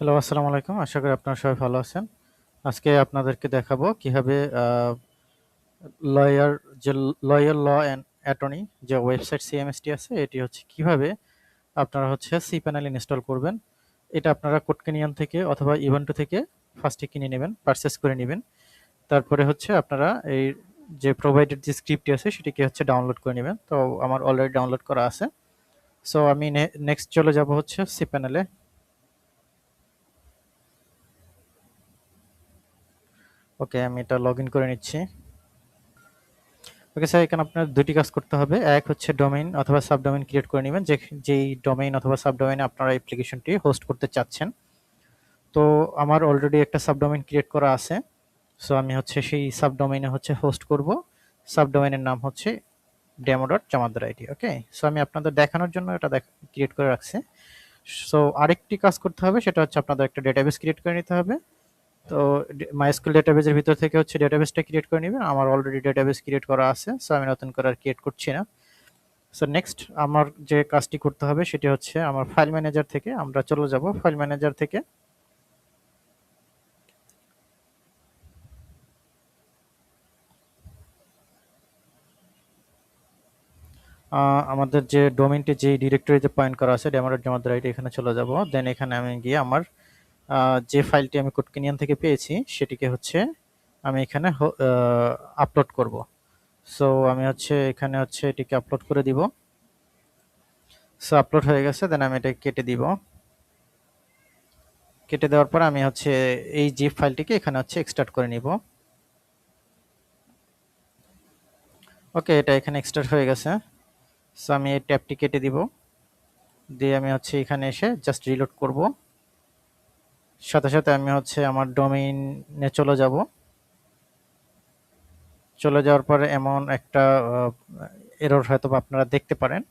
Hello, আসসালামু আলাইকুম। আশা করি আপনারা সবাই ভালো আছেন। আজকে আপনাদেরকে দেখাবো কিভাবে লয়ার যে লয়ার ল অ্যান্ড অ্যাটর্নি যে ওয়েবসাইট সিএমএসটি আছে, এটি হচ্ছে কিভাবে আপনারা হচ্ছে cPanel ইনস্টল করবেন। এটা আপনারা কোডকেনিয়ান থেকে অথবা ইভেন্টো থেকে ফার্স্টে কিনে নেবেন, পারচেজ করে নেবেন। তারপরে হচ্ছে আপনারা এই যে প্রোভাইডেড যে স্ক্রিপ্টটি আছে সেটিকে হচ্ছে ডাউনলোড করে নেবেন। তো আমার অলরেডি ডাউনলোড করা আছে। সো আমি নেক্সট চলে যাব হচ্ছে cPanel এ। ওকে, আমি এটা লগইন করে নিচ্ছি। ওকে স্যার, এখানে আপনার দুটি কাজ করতে হবে। এক হচ্ছে ডোমেইন অথবা সাবডোমেইন ক্রিয়েট করে নেবেন, যেই ডোমেইন অথবা সাবডোমেইনে আপনারা অ্যাপ্লিকেশনটি হোস্ট করতে চাচ্ছেন। তো আমার অলরেডি একটা সাবডোমেইন ক্রিয়েট করা আছে। সো আমি হচ্ছে সেই সাবডোমেইনে হচ্ছে হোস্ট করব। সাবডোমেইনের নাম হচ্ছে demo.jamadarIT। ওকে, সো আমি আপনাদের দেখানোর জন্য এটা ক্রিয়েট করে রাখছি। সো আরেকটি কাজ করতে হবে, সেটা হচ্ছে আপনাদের একটা ডেটাবেস ক্রিয়েট করে নিতে হবে। তো মাইস্কুল ডেটাবেসের ভিতর থেকে হচ্ছে ডেটাবেসটা ক্রিয়েট করে নেবেন। আমার অলরেডি ডেটাবেস ক্রিয়েট করা আছে, সো আমি নতুন করে আর ক্রিয়েট করছি না। সো নেক্সট আমার যে কাজটি করতে হবে সেটি হচ্ছে আমার ফাইল ম্যানেজার থেকে আমরা চলে যাব ফাইল ম্যানেজার থেকে আমাদের যে ডোমেইনটি যে ডিরেক্টরিতে পয়েন্ট করা আছে demo.jamadarIT, এখানে চলে যাব। দেন এখানে আমি গিয়ে আমার যে ফাইলটি আমি কোডকেনিয়ান থেকে পেয়েছি সেটিকে হচ্ছে আমি এখানে আপলোড করব। সো আমি হচ্ছে এখানে হচ্ছে এটিকে আপলোড করে দিব। সো আপলোড হয়ে গেছে। দেন আমি এটা কেটে দিব। কেটে দেওয়ার পর আমি হচ্ছে এই জিপ ফাইলটিকে এখানে হচ্ছে এক্সট্রাক্ট করে নিব। ওকে, এটা এখানে এক্সট্রাক্ট হয়ে গেছে। সো আমি এই ট্যাবটি কেটে দিব। দিয়ে আমি হচ্ছে এখানে এসে জাস্ট রিলোড করব। সাথে সাথে আমি হচ্ছে আমার ডোমেইনে চলে যাব। চলে যাওয়ার পরে এমন একটা এরর হয়তো আপনারা দেখতে পারেন।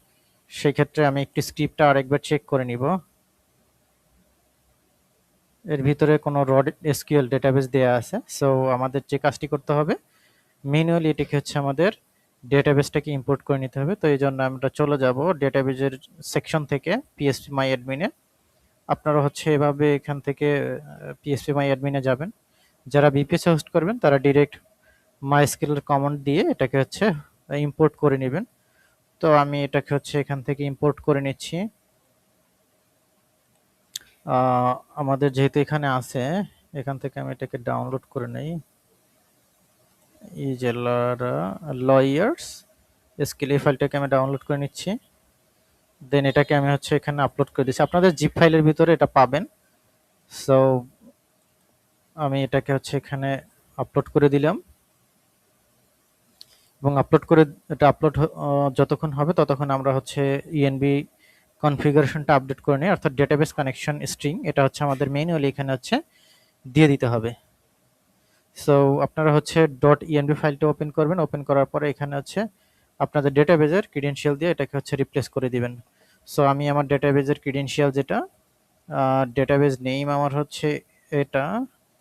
সেই ক্ষেত্রে আমি একটি স্ক্রিপ্টটা আরেকবার চেক করে নিব। এর ভিতরে কোনো র এসকিউএল ডেটাবেস দেয়া আছে। সো আমাদের যে কাজটি করতে হবে, ম্যানুয়ালি এটিকে হচ্ছে আমাদের ডেটাবেসটাকে ইম্পোর্ট করে নিতে হবে। তো এই জন্য আমরা চলে যাব ডেটাবেসের সেকশন থেকে পিএসপি মাই অ্যাডমিনে। আপনারা হচ্ছে এভাবে এখান থেকে পিএসপি মাই অ্যাডমিনে যাবেন। যারা বিপিএসে হোস্ট করবেন তারা ডিরেক্ট মাইস্কেলের কমান্ড দিয়ে এটাকে হচ্ছে ইম্পোর্ট করে নেবেন। তো আমি এটাকে হচ্ছে এখান থেকে ইম্পোর্ট করে নিচ্ছি। আমাদের যেহেতু এখানে আছে, এখান থেকে আমি এটাকে ডাউনলোড করে নেই। এই যে লয়ার্স স্কিল, এই ফাইলটাকে আমি ডাউনলোড করে নিচ্ছি। দেন এটাকে আমি হচ্ছে এখানে আপলোড করে দিচ্ছি। আপনাদের জিপ ফাইলের ভিতরে এটা পাবেন। সো আমি এটাকে হচ্ছে এখানে আপলোড করে দিলাম এবং আপলোড করে এটা আপলোড যতক্ষণ হবে ততক্ষণ আমরা হচ্ছে ইএনবি কনফিগারেশনটা আপডেট করে নিই, অর্থাৎ ডেটাবেস কানেকশন স্ট্রিং। এটা হচ্ছে আমাদের ম্যানুয়ালি এখানে হচ্ছে দিয়ে দিতে হবে। সো আপনারা হচ্ছে .env ফাইলটা ওপেন করবেন। ওপেন করার পরে এখানে হচ্ছে আপনাদের ডেটাবেজের ক্রিডেনশিয়াল দিয়ে এটাকে হচ্ছে রিপ্লেস করে দিবেন। সো আমি আমার ডেটাবেজের ক্রিডেনশিয়াল যেটা ডেটাবেজ নেম আমার হচ্ছে এটা,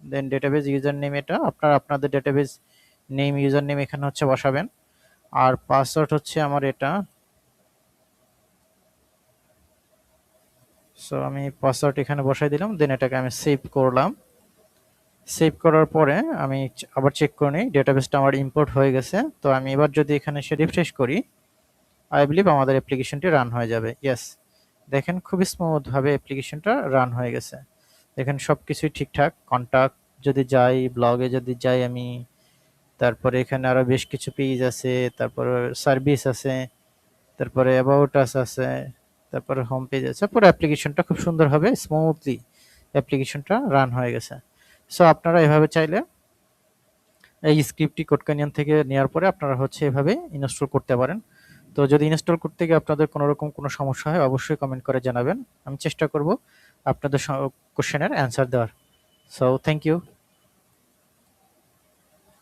দেন ডেটাবেজ ইউজার নেম এটা, আপনারা আপনাদের ডেটাবেজ নেম ইউজার নেম এখানে হচ্ছে বসাবেন। আর পাসওয়ার্ড হচ্ছে আমার এটা। সো আমি পাসওয়ার্ড এখানে বসাই দিলাম। দেন এটাকে আমি সেভ করলাম। সেভ করার পরে আমি আবার চেক করে নিই ডেটাবেসটা আমার ইম্পোর্ট হয়ে গেছে। তো আমি এবার যদি এখানে এসে রিফ্রেশ করি, আই বিলিভ আমাদের অ্যাপ্লিকেশনটি রান হয়ে যাবে। ইয়েস, দেখেন খুবই স্মুথভাবে অ্যাপ্লিকেশনটা রান হয়ে গেছে। দেখেন সব কিছুই ঠিকঠাক। কন্ট্যাক্ট যদি যাই, ব্লগে যদি যাই আমি, তারপরে এখানে আরও বেশ কিছু পেজ আছে, তারপরে সার্ভিস আছে, তারপরে অ্যাবাউট আস আছে, তারপরে হোম পেজ আছে। পুরো অ্যাপ্লিকেশনটা খুব সুন্দরভাবে স্মুথলি অ্যাপ্লিকেশনটা রান হয়ে গেছে। সো আপনারা এভাবে চাইলে এই স্ক্রিপ্টটি কোডকেনিয়ান থেকে নেওয়ার পরে আপনারা হচ্ছে এভাবে ইনস্টল করতে পারেন। তো যদি ইনস্টল করতে গিয়ে আপনাদের কোনো রকম কোনো সমস্যা হয় অবশ্যই কমেন্ট করে জানাবেন। আমি চেষ্টা করব আপনাদের কোশ্চেনের অ্যান্সার দেওয়ার। So thank you.